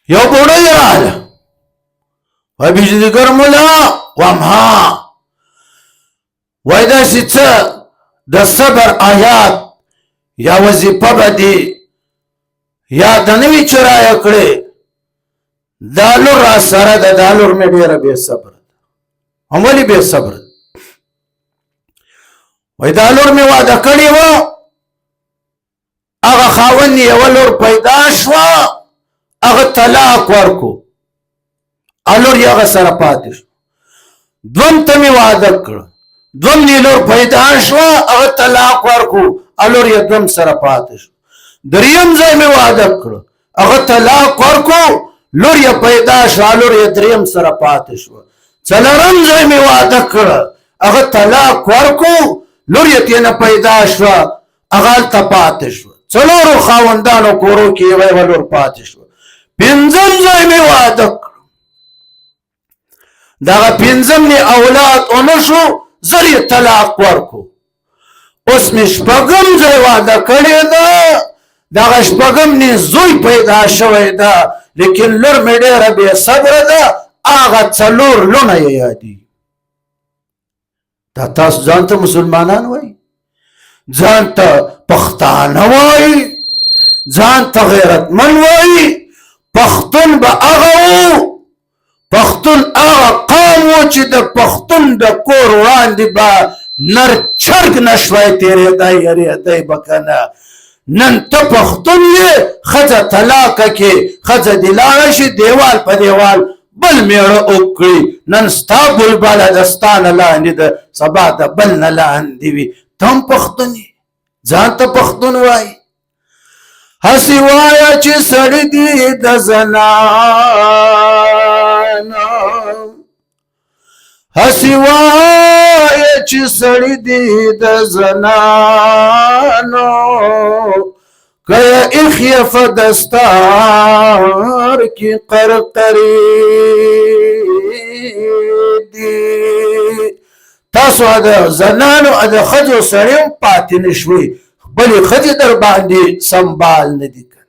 یو بوډۍ راغله وایي بجلیګر ملا وایم ها وایي داسې څه د صبر آیات یا وظیفه به دې یاد نه وي چې رایه کړې دا لور را سره ده دا لور مې ډېره بې صبره ده هم ولې بې صبره ده وایي دا لور مې واده کړې وه هغه خاوند یې یوه لور پیدا شوه هغه طلاق ورکو لور یې هغه سره پاتې شو دوم ته مې واده کړه دوم یې لور پیدا شوه هغه طلاق ورکو لور یې دوم سره پاتې شو دریم ځای مې واده کړه هغه طلاق ورکو لور یې پیدا شوه لور یې دریم سره پاتې شوه څلورم ځای مې واده کړه هغه طلاق ورکو لور یې ترېنه پیدا شوه هغه هلته پاتې شوه څلورو خاوندانو کورو کې یوه لور پاتې شوه پنځم ځای مې واده کړه دغه پنځم مې اولاد ونه شو زر یې طلاق ورکو اوس مې شپږم ځای واده کړې ده دغه شپږم مې زوی پیدا شوی ده لیکن لور مې ډېره بې صبره ده هغه څلور لونه یې یادېږي دا تاسو ځان ته مسلمانان وایي ځان ته پښتانه وایي ځان ته غیرتمن وایي پښتون به هغه و پښتون هغه قام و چې د پښتون د کور وړاندې به نر چرګ نشوی تېرېدی یېرېدی به که نه نن ته پښتون یې ښځه طلاقه کې ښځه دې لاړه شي دیوال په دیوال بل میړه وکړي نن ستا بلبله د ستا نه لاندې ده سبا د بل نه لاندې وي ته هم پښتون یې ځان ته پښتون وایي هسې وایه چې سړی دي د زنانو هسې وایه چې سړی دي د زنانو که یې ایښې په دستار کې قرقرې دي تاسو د زنانو د ښځو سړی هم پاتې نه شوئ خپلې ښځې در باندې سنبال نه دي کړی